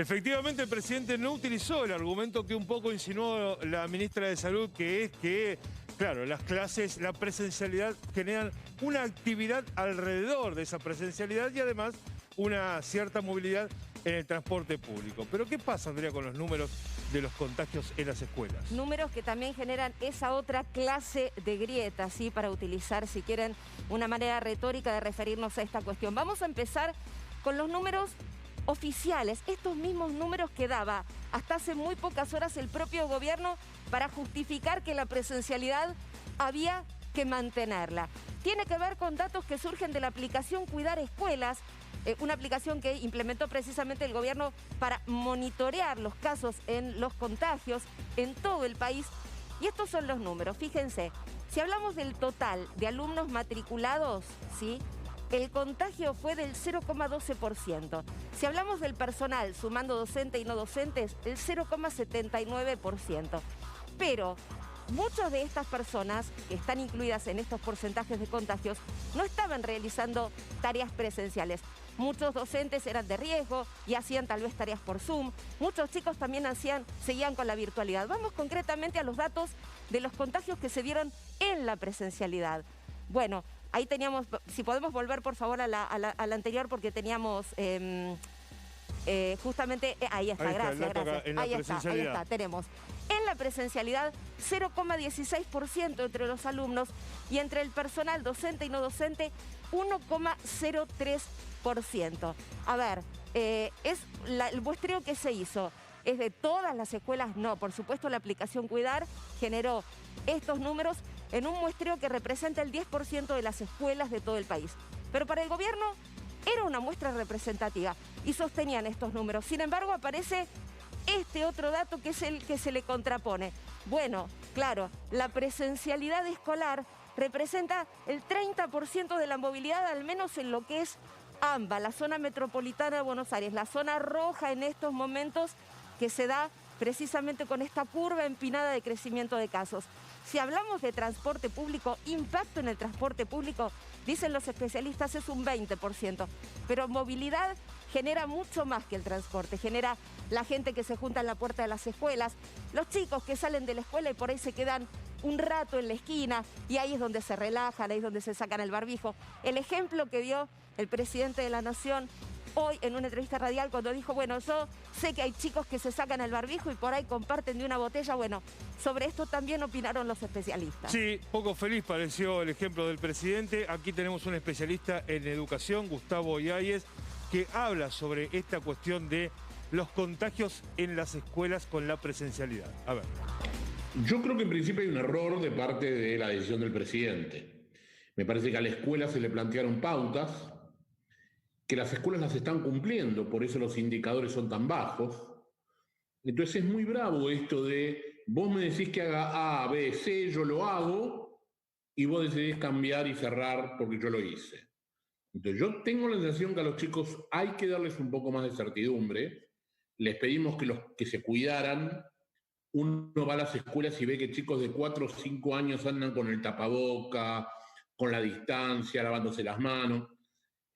Efectivamente, el presidente no utilizó el argumento que un poco insinuó la ministra de Salud, que es que, claro, las clases, la presencialidad generan una actividad alrededor de esa presencialidad y además una cierta movilidad en el transporte público. Pero ¿qué pasa, Andrea, con los números de los contagios en las escuelas? Números que también generan esa otra clase de grieta, ¿sí? Para utilizar, si quieren, una manera retórica de referirnos a esta cuestión. Vamos a empezar con los números oficiales, estos mismos números que daba hasta hace muy pocas horas el propio gobierno para justificar que la presencialidad había que mantenerla. Tiene que ver con datos que surgen de la aplicación Cuidar Escuelas, una aplicación que implementó precisamente el gobierno para monitorear los casos en los contagios en todo el país. Y estos son los números, fíjense, si hablamos del total de alumnos matriculados, ¿sí?, el contagio fue del 0,12%. Si hablamos del personal, sumando docentes y no docentes, el 0,79%. Pero muchas de estas personas que están incluidas en estos porcentajes de contagios no estaban realizando tareas presenciales. Muchos docentes eran de riesgo y hacían tal vez tareas por Zoom. Muchos chicos también seguían con la virtualidad. Vamos concretamente a los datos de los contagios que se dieron en la presencialidad. Bueno, ahí teníamos, si podemos volver por favor a la anterior, porque teníamos justamente, ahí está, gracias. Ahí está, tenemos en la presencialidad 0,16% entre los alumnos y entre el personal docente y no docente 1,03%. A ver, el muestreo que se hizo, ¿es de todas las escuelas? No, por supuesto la aplicación Cuidar generó estos números en un muestreo que representa el 10% de las escuelas de todo el país. Pero para el gobierno era una muestra representativa y sostenían estos números. Sin embargo, aparece este otro dato que es el que se le contrapone. Bueno, claro, la presencialidad escolar representa el 30% de la movilidad, al menos en lo que es AMBA, la zona metropolitana de Buenos Aires, la zona roja en estos momentos que se da precisamente con esta curva empinada de crecimiento de casos. Si hablamos de transporte público, impacto en el transporte público, dicen los especialistas, es un 20%. Pero movilidad genera mucho más que el transporte. Genera la gente que se junta en la puerta de las escuelas, los chicos que salen de la escuela y por ahí se quedan un rato en la esquina y ahí es donde se relajan, ahí es donde se sacan el barbijo. El ejemplo que dio el presidente de la Nación hoy en una entrevista radial cuando dijo, bueno, yo sé que hay chicos que se sacan el barbijo y por ahí comparten de una botella. Bueno, sobre esto también opinaron los especialistas. Sí, poco feliz pareció el ejemplo del presidente. Aquí tenemos un especialista en educación, Gustavo Yáñez, que habla sobre esta cuestión de los contagios en las escuelas con la presencialidad. A ver. Yo creo que en principio hay un error de parte de la decisión del presidente. Me parece que a la escuela se le plantearon pautas, que las escuelas las están cumpliendo, por eso los indicadores son tan bajos. Entonces es muy bravo esto de, vos me decís que haga A, B, C, yo lo hago, y vos decidís cambiar y cerrar porque yo lo hice. Entonces yo tengo la sensación que a los chicos hay que darles un poco más de certidumbre. Les pedimos que se cuidaran. Uno va a las escuelas y ve que chicos de 4 o 5 años andan con el tapaboca, con la distancia, lavándose las manos.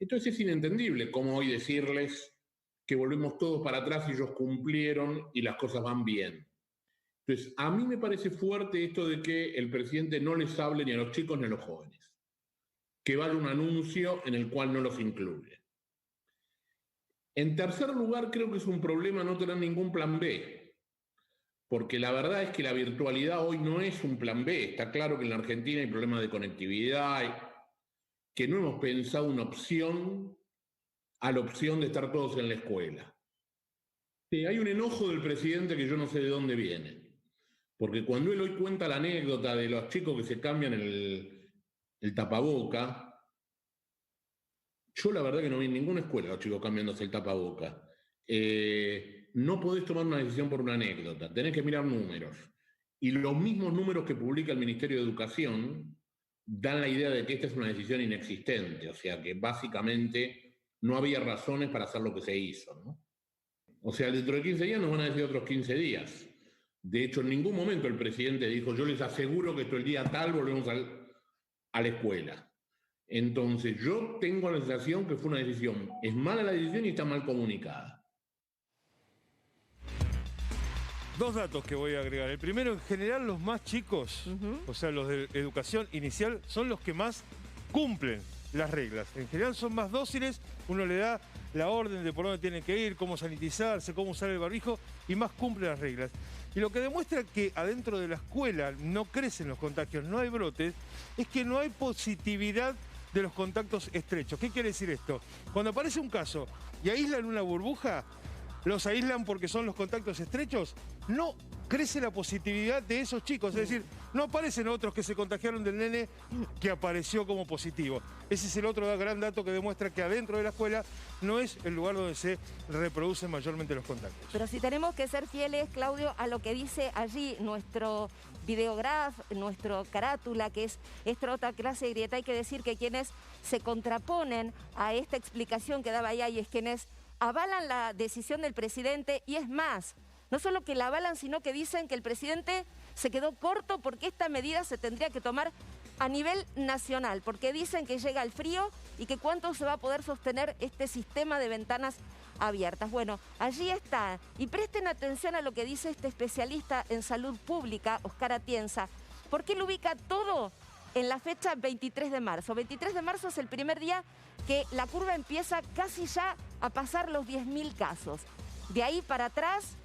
Entonces es inentendible cómo hoy decirles que volvemos todos para atrás y ellos cumplieron y las cosas van bien. Entonces, a mí me parece fuerte esto de que el presidente no les hable ni a los chicos ni a los jóvenes, que vaya un anuncio en el cual no los incluye. En tercer lugar, creo que es un problema no tener ningún plan B, porque la verdad es que la virtualidad hoy no es un plan B. Está claro que en la Argentina hay problemas de conectividad, que no hemos pensado una opción a la opción de estar todos en la escuela. Sí, hay un enojo del presidente que yo no sé de dónde viene, porque cuando él hoy cuenta la anécdota de los chicos que se cambian el tapaboca, yo la verdad que no vi en ninguna escuela los chicos cambiándose el tapaboca. No podés tomar una decisión por una anécdota, tenés que mirar números. Y los mismos números que publica el Ministerio de Educación dan la idea de que esta es una decisión inexistente, o sea que básicamente no había razones para hacer lo que se hizo, ¿no? O sea, dentro de 15 días nos van a decir otros 15 días. De hecho, en ningún momento el presidente dijo, yo les aseguro que esto el día tal volvemos a la escuela. Entonces, yo tengo la sensación que fue una decisión, es mala la decisión y está mal comunicada. Dos datos que voy a agregar. El primero, en general, los más chicos, o sea, los de educación inicial, son los que más cumplen las reglas. En general son más dóciles, uno le da la orden de por dónde tienen que ir, cómo sanitizarse, cómo usar el barbijo, y más cumple las reglas. Y lo que demuestra que adentro de la escuela no crecen los contagios, no hay brotes, es que no hay positividad de los contactos estrechos. ¿Qué quiere decir esto? Cuando aparece un caso y aíslan una burbuja, los aíslan porque son los contactos estrechos, no crece la positividad de esos chicos. Es decir, no aparecen otros que se contagiaron del nene que apareció como positivo. Ese es el otro gran dato que demuestra que adentro de la escuela no es el lugar donde se reproducen mayormente los contactos. Pero si tenemos que ser fieles, Claudio, a lo que dice allí nuestro videograf, nuestro carátula, que es esta otra clase de grieta, hay que decir que quienes se contraponen a esta explicación que daba ahí es quienes avalan la decisión del presidente, y es más, no solo que la avalan, sino que dicen que el presidente se quedó corto porque esta medida se tendría que tomar a nivel nacional, porque dicen que llega el frío y que cuánto se va a poder sostener este sistema de ventanas abiertas. Bueno, allí está, y presten atención a lo que dice este especialista en salud pública, Oscar Atienza, porque él ubica todo en la fecha 23 de marzo. 23 de marzo es el primer día que la curva empieza casi ya a pasar los 10.000 casos. De ahí para atrás,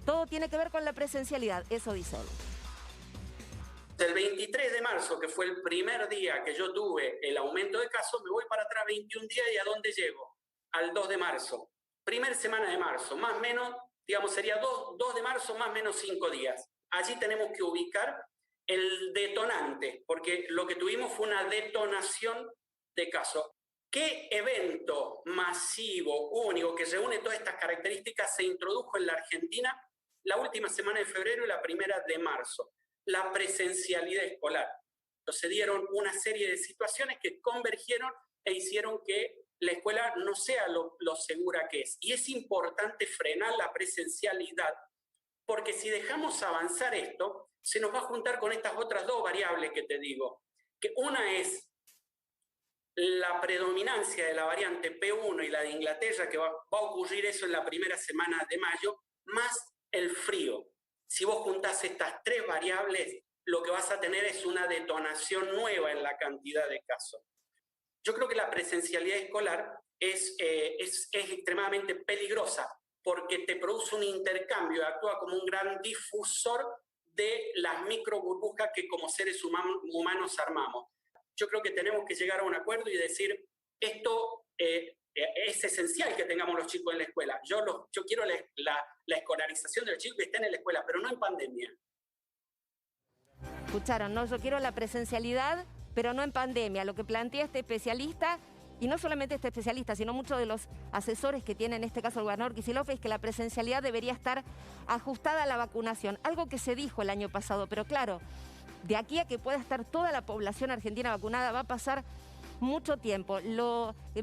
todo tiene que ver con la presencialidad, eso dice él. El 23 de marzo, que fue el primer día que yo tuve el aumento de casos, me voy para atrás 21 días y ¿a dónde llego? Al 2 de marzo. Primera semana de marzo, más o menos, digamos, sería 2 de marzo, más o menos 5 días. Allí tenemos que ubicar el detonante, porque lo que tuvimos fue una detonación de casos. ¿Qué evento masivo, único, que reúne todas estas características se introdujo en la Argentina la última semana de febrero y la primera de marzo? La presencialidad escolar. Se dieron una serie de situaciones que convergieron e hicieron que la escuela no sea lo segura que es. Y es importante frenar la presencialidad, porque si dejamos avanzar esto, se nos va a juntar con estas otras dos variables que te digo. Que una es la predominancia de la variante P1 y la de Inglaterra, que va a ocurrir eso en la primera semana de mayo, más el frío. Si vos juntás estas tres variables, lo que vas a tener es una detonación nueva en la cantidad de casos. Yo creo que la presencialidad escolar es extremadamente peligrosa porque te produce un intercambio, actúa como un gran difusor de las microburbujas que como seres humanos armamos. Yo creo que tenemos que llegar a un acuerdo y decir, esto es esencial que tengamos los chicos en la escuela. Yo quiero la escolarización de los chicos que estén en la escuela, pero no en pandemia. Escucharon, ¿no? Yo quiero la presencialidad, pero no en pandemia. Lo que plantea este especialista, y no solamente este especialista, sino muchos de los asesores que tiene en este caso el gobernador Kicillof, es que la presencialidad debería estar ajustada a la vacunación. Algo que se dijo el año pasado, pero claro, de aquí a que pueda estar toda la población argentina vacunada va a pasar mucho tiempo.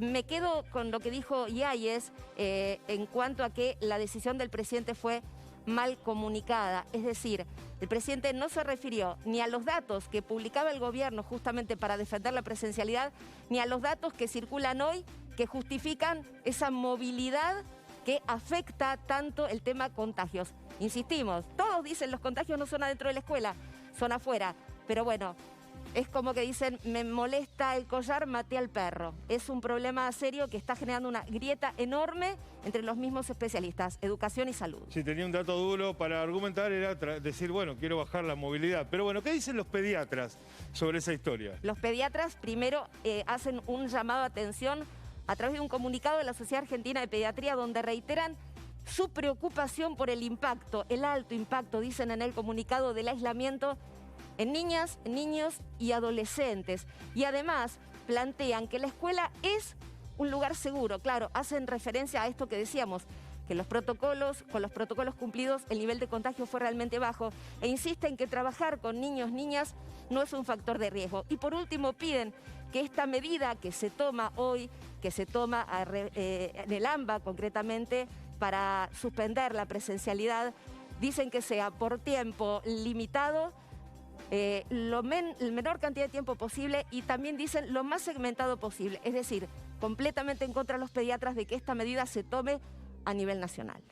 Me quedo con lo que dijo Yáñez en cuanto a que la decisión del presidente fue mal comunicada. Es decir, el presidente no se refirió ni a los datos que publicaba el gobierno justamente para defender la presencialidad, ni a los datos que circulan hoy que justifican esa movilidad que afecta tanto el tema contagios. Insistimos, todos dicen los contagios no son adentro de la escuela, son afuera, pero bueno, es como que dicen, me molesta el collar, maté al perro. Es un problema serio que está generando una grieta enorme entre los mismos especialistas, educación y salud. Si tenía un dato duro para argumentar era decir, bueno, quiero bajar la movilidad. Pero bueno, ¿qué dicen los pediatras sobre esa historia? Los pediatras primero hacen un llamado de atención a través de un comunicado de la Sociedad Argentina de Pediatría donde reiteran su preocupación por el impacto, el alto impacto, dicen en el comunicado, del aislamiento en niñas, niños y adolescentes. Y además plantean que la escuela es un lugar seguro. Claro, hacen referencia a esto que decíamos, que con los protocolos cumplidos, el nivel de contagio fue realmente bajo. E insisten que trabajar con niños, niñas, no es un factor de riesgo. Y por último piden que esta medida que se toma hoy, que se toma en el AMBA concretamente, para suspender la presencialidad, dicen que sea por tiempo limitado, la menor cantidad de tiempo posible y también dicen lo más segmentado posible. Es decir, completamente en contra de los pediatras de que esta medida se tome a nivel nacional.